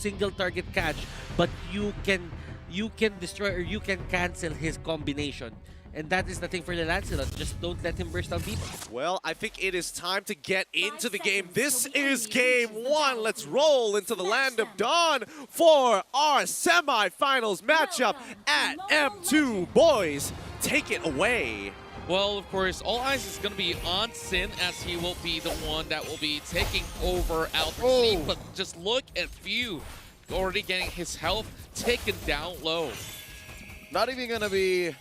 single target catch, but you can destroy or you can cancel his combination. And that is the thing for the Lancelot. Just don't let him burst down people. Well, I think it is time to get into the game. This is game one. Let's roll into the land of Dawn for our semifinals matchup at M2. Boys, take it away. Well, of course, all eyes is going to be on Sin as he will be the one that will be taking over Alfred's seat. But just look at Few already getting his health taken down low. Not even gonna be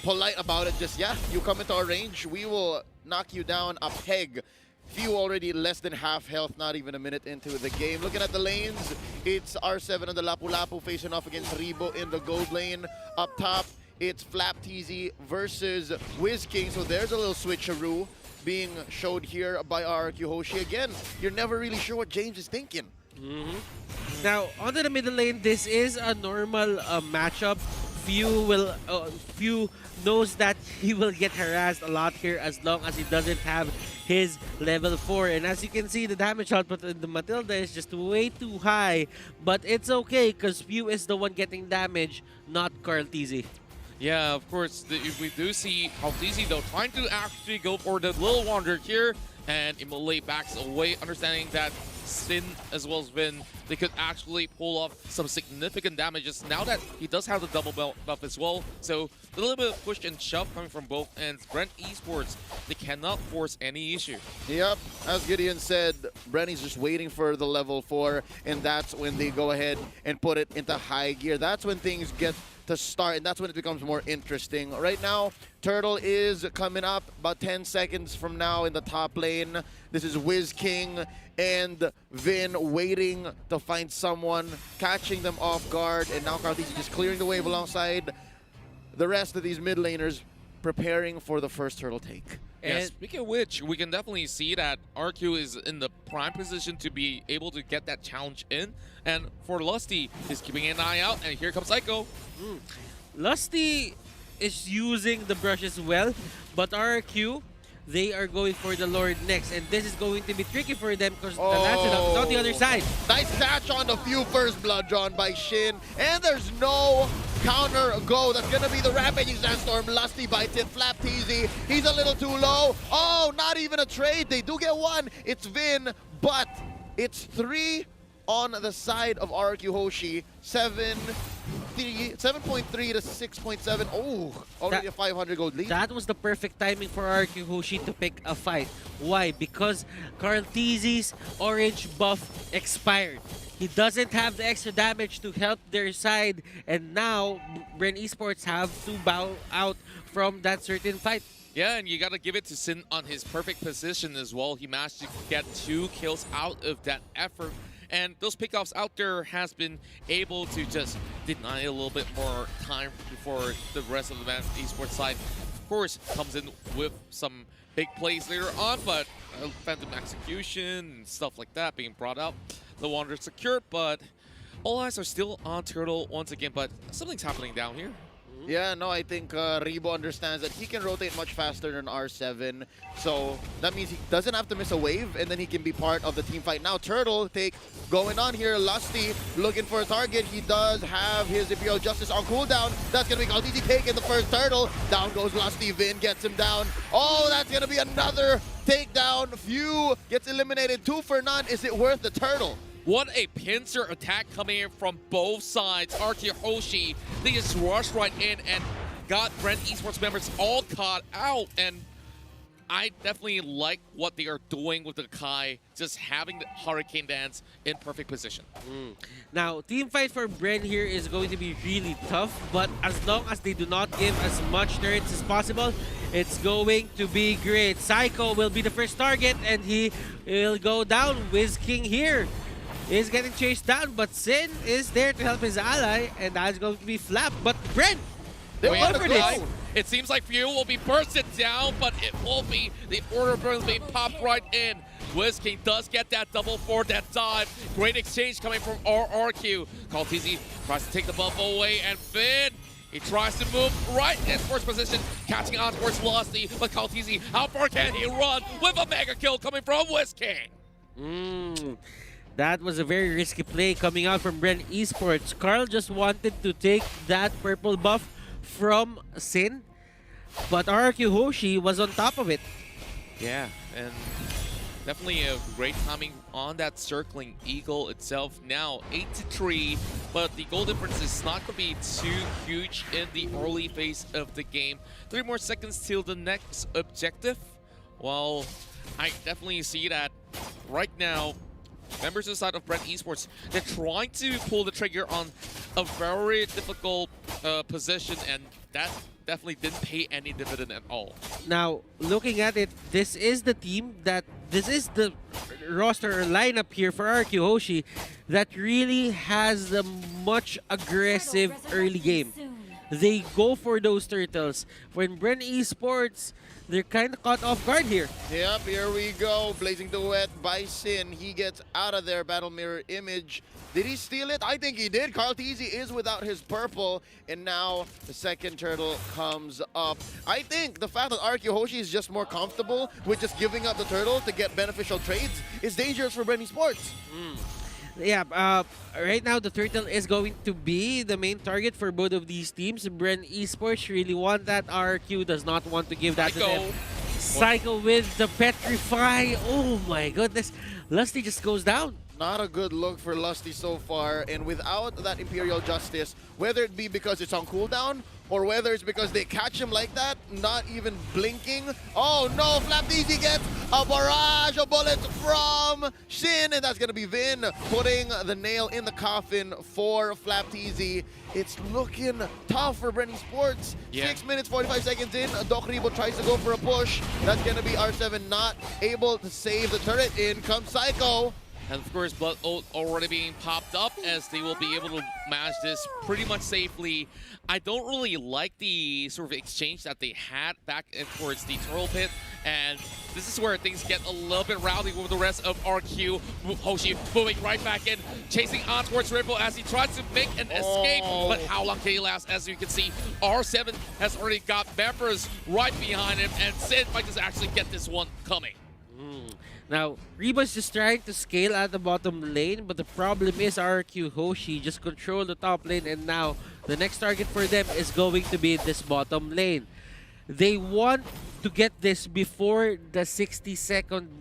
polite about it. Just, yeah, you come into our range, we will knock you down a peg. Few already less than half health, not even a minute into the game. Looking at the lanes, it's R7 on the Lapu Lapu facing off against Rebo in the gold lane. Up top, it's Flap TZ versus Wiz King. So there's a little switcheroo being showed here by RQ Hoshi. Again, you're never really sure what James is thinking. Now, onto the middle lane, this is a normal matchup. Few knows that he will get harassed a lot here as long as he doesn't have his level 4. And as you can see, the damage output in the Matilda is just way too high. But it's okay because Few is the one getting damage, not Carl TZ. Yeah, of course, we do see Kaltizi though trying to actually go for the Little Wander here, and Imole backs away, understanding that Sin as well as Vin, they could actually pull off some significant damages now that he does have the double buff as well. So a little bit of push and shove coming from both ends. Bren Esports, they cannot force any issue. Yep, as Gideon said, Brenny's just waiting for the level 4, and that's when they go ahead and put it into high gear. That's when things get to start, and that's when it becomes more interesting. Right now, Turtle is coming up about 10 seconds from now in the top lane. This is Wiz King and Vin waiting to find someone, catching them off guard, and now Cartesian just clearing the wave alongside the rest of these mid laners, preparing for the first turtle take. Yeah, speaking of which, we can definitely see that RQ is in the prime position to be able to get that challenge in. And for Lusty, he's keeping an eye out, and here comes Psycho. Lusty is using the brush as well, but RQ, they are going for the Lord next, and this is going to be tricky for them because the Lancelot is on the other side. Nice catch on the Few first blood drawn by Shin, and there's no counter go. That's gonna be the Rampaging Sandstorm. Lusty bites it, Flap TZ, he's a little too low. Oh, not even a trade. They do get one. It's Vin, but it's 3 on the side of RQ Hoshi. 7.3 to 6.7. Oh, already a 500 gold lead. That was the perfect timing for RQ Hoshi to pick a fight. Why? Because Carl TZ's orange buff expired. He doesn't have the extra damage to help their side, and now Bren Esports have to bow out from that certain fight. Yeah, and you got to give it to Sin on his perfect position as well. He managed to get 2 kills out of that effort. And those pickoffs out there has been able to just deny a little bit more time before the rest of the esports side, of course, comes in with some big plays later on, but phantom execution and stuff like that being brought out. The Wanderer secured, but all eyes are still on Turtle once again, but something's happening down here. Yeah, no, I think Rebo understands that he can rotate much faster than R7. So that means he doesn't have to miss a wave, and then he can be part of the team fight. Now, Turtle take going on here. Lusty looking for a target. He does have his Imperial Justice on cooldown. That's going to be Kaltizi taking the first Turtle. Down goes Lusty. Vin gets him down. Oh, that's going to be another takedown. Few gets eliminated. 2 for none. Is it worth the Turtle? What a pincer attack coming in from both sides. RQ Hoshi, they just rushed right in and got Bren Esports members all caught out. And I definitely like what they are doing with the Kai, just having the Hurricane Dance in perfect position. Now, team fight for Bren here is going to be really tough, but as long as they do not give as much turrets as possible, it's going to be great. Psycho will be the first target, and he will go down. Wiz King here is getting chased down, but Sin is there to help his ally, and that's going to be Flap. But Bren, they wait want for to this. go. It seems like Few will be bursted down, but it will be the Order of Burns being popped right in. Wiz King does get that double for that dive. Great exchange coming from RRQ. Kaltizi tries to take the buff away, and Finn, he tries to move right in first position, catching on towards Lusty, but Kaltizi, how far can he run with a mega kill coming from Wiz King? That was a very risky play coming out from Bren Esports. Carl just wanted to take that purple buff from Sin, but RRQ Hoshi was on top of it. Yeah, and definitely a great timing on that circling eagle itself. Now 8-3, but the goal difference is not going to be too huge in the early phase of the game. 3 more seconds till the next objective. Well, I definitely see that right now. Members inside of Bren Esports, they're trying to pull the trigger on a very difficult position, and that definitely didn't pay any dividend at all. Now, looking at it, this is the roster or lineup here for RQ Hoshi that really has a much aggressive early game. They go for those turtles. When Bren Esports, they're kind of caught off guard here. Yep, here we go. Blazing Duet by Sin. He gets out of there. Battle Mirror Image. Did he steal it? I think he did. Carl Teasy is without his purple. And now the second turtle comes up. I think the fact that RQ Hoshi is just more comfortable with just giving up the turtle to get beneficial trades is dangerous for Bren Esports. Yeah, right now the turtle is going to be the main target for both of these teams. Bren Esports really want that. RQ does not want to give that to them. Cycle with the Petrify. Oh my goodness. Lusty just goes down. Not a good look for Lusty so far, and without that Imperial Justice, whether it be because it's on cooldown or whether it's because they catch him like that, not even blinking. Oh no, Flapteezy gets a barrage of bullets from Shin, and that's gonna be Vin putting the nail in the coffin for Flapteezy. It's looking tough for Bren Esports. Yeah. 6 minutes, 45 seconds in, Doc Rebo tries to go for a push. That's gonna be R7 not able to save the turret. In comes Psycho. And of course, Blood Oath already being popped up as they will be able to manage this pretty much safely. I don't really like the sort of exchange that they had back towards the turtle pit, and this is where things get a little bit rowdy with the rest of RQ. Hoshi moving right back in, chasing on towards Ripple as he tries to make an escape, but how long can he last? As you can see, R7 has already got members right behind him, and Sid might just actually get this one coming. Now, Reba's just trying to scale at the bottom lane, but the problem is RQ Hoshi just control the top lane, and now the next target for them is going to be this bottom lane. They want to get this before the 60 seconds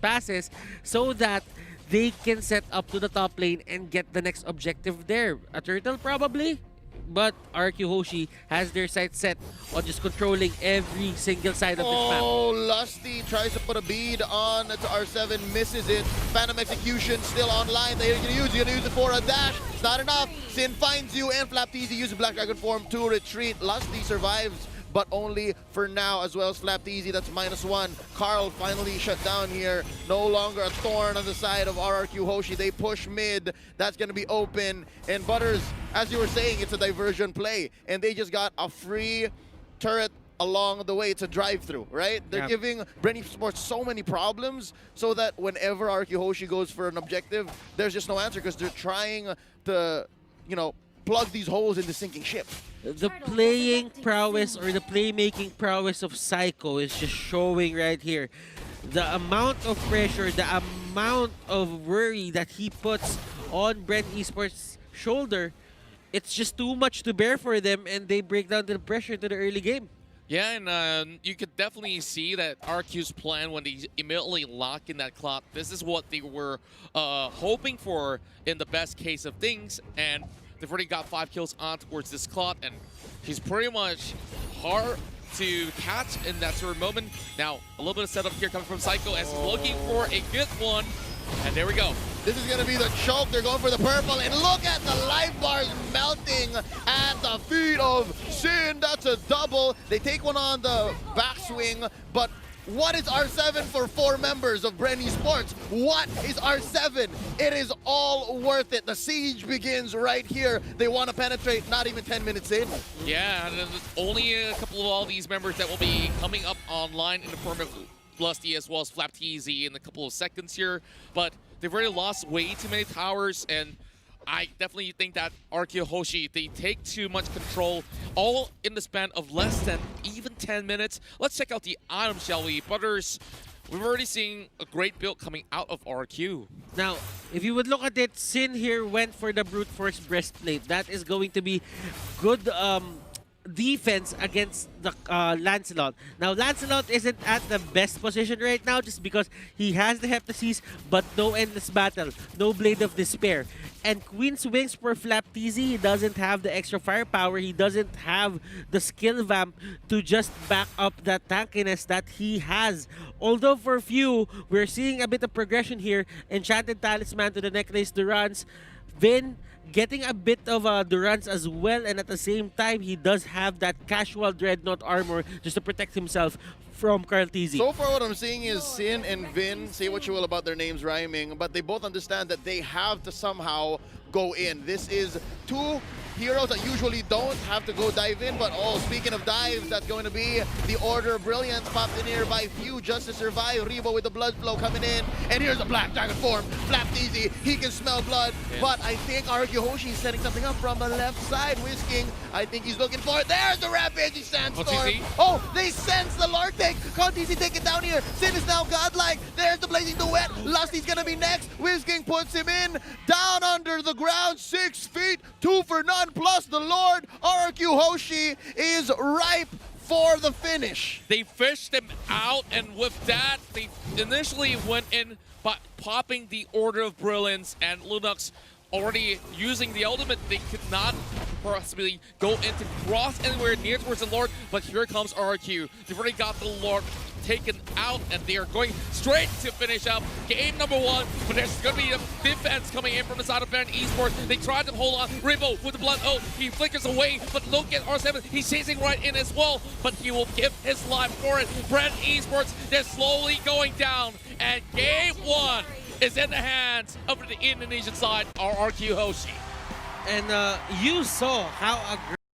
passes, so that they can set up to the top lane and get the next objective there. A turtle probably? But RQ Hoshi has their sights set on just controlling every single side of this map. Oh, Lusty tries to put a bead on to R7, misses it. Phantom Execution still online. They're gonna use it for a dash. It's not enough. Sin finds you, and Flapteezy uses Black Dragon form to retreat. Lusty survives, but only for now, as well as Flapteezy. That's -1. Carl finally shut down here. No longer a thorn on the side of RRQ Hoshi. They push mid. That's going to be open. And Butters, as you were saying, it's a diversion play. And they just got a free turret along the way. It's a drive-through, right? They're giving Bren Esports so many problems so that whenever RQ Hoshi goes for an objective, there's just no answer because they're trying to, you know, plug these holes in the sinking ship. The playing prowess or the playmaking prowess of Psycho is just showing right here. The amount of pressure, the amount of worry that he puts on Bren Esports' shoulder, it's just too much to bear for them, and they break down the pressure to the early game. Yeah, and you could definitely see that RQ's plan when they immediately lock in that clock, this is what they were hoping for in the best case of things, and they've already got 5 kills on towards this clock, and he's pretty much hard to catch in that sort of moment. Now, a little bit of setup here coming from Psycho as he's looking for a good one, and there we go. This is going to be the choke. They're going for the purple, and look at the life bars melting at the feet of Sin. That's a double. They take one on the backswing, but what is R7 for 4 members of Bren Esports? What is R7? It is all worth it. The siege begins right here. They want to penetrate, not even 10 minutes in. Yeah, and there's only a couple of all these members that will be coming up online in the form of Lusty as well as Flapteezy in a couple of seconds here, but they've already lost way too many towers, and I definitely think that RQ Hoshi, they take too much control, all in the span of less than even 10 minutes. Let's check out the item, shall we? Butters, we've already seen a great build coming out of RQ. Now, if you would look at it, Sin here went for the brute force breastplate. That is going to be good defense against the Lancelot. Now, Lancelot isn't at the best position right now just because he has the Heptasis, but no Endless Battle, no Blade of Despair. And Queen's Wings for Flaptizi, he doesn't have the extra firepower, he doesn't have the skill vamp to just back up that tankiness that he has. Although for few, we're seeing a bit of progression here. Enchanted Talisman to the Necklace Durance. Vin getting a bit of Durance as well, and at the same time, he does have that casual Dreadnought armor just to protect himself from Karltizi. So far what I'm seeing is Sin and Vin, say what you will about their names rhyming, but they both understand that they have to somehow go in. This is two heroes that usually don't have to go dive in, but oh, speaking of dives, that's going to be the Order of Brilliance popped in here by few just to survive. Rebo with the blood flow coming in, and here's a Black Dragon form. Flaptizi, he can smell blood, but I think Hoshi is setting something up from the left side. Whisking, I think he's looking for it. There's the Rampaging Sandstorm. Oh, they sense the Lord take. Karltizi take it down here. Sin is now godlike. There's the Blazing Duet. Lusty's gonna be next. Whisking puts him in. Down under the ground, 6 feet, 2 for none, plus the Lord. RQ Hoshi is ripe for the finish. They fished him out, and with that, they initially went in by popping the Order of Brilliance, and Lunox already using the ultimate. They could not possibly go into cross anywhere near towards the Lord, but here comes RQ. They've already got the Lord taken out, and they are going straight to finish up game number 1. But there's going to be a defense coming in from the side of Bren Esports. They tried to hold on. Rebo with the blood. Oh, he flickers away, but look at R7. He's chasing right in as well, but he will give his life for it. Bren Esports, they're slowly going down, and game 1 is in the hands of the Indonesian side, RQ Hoshi. And you saw how aggressive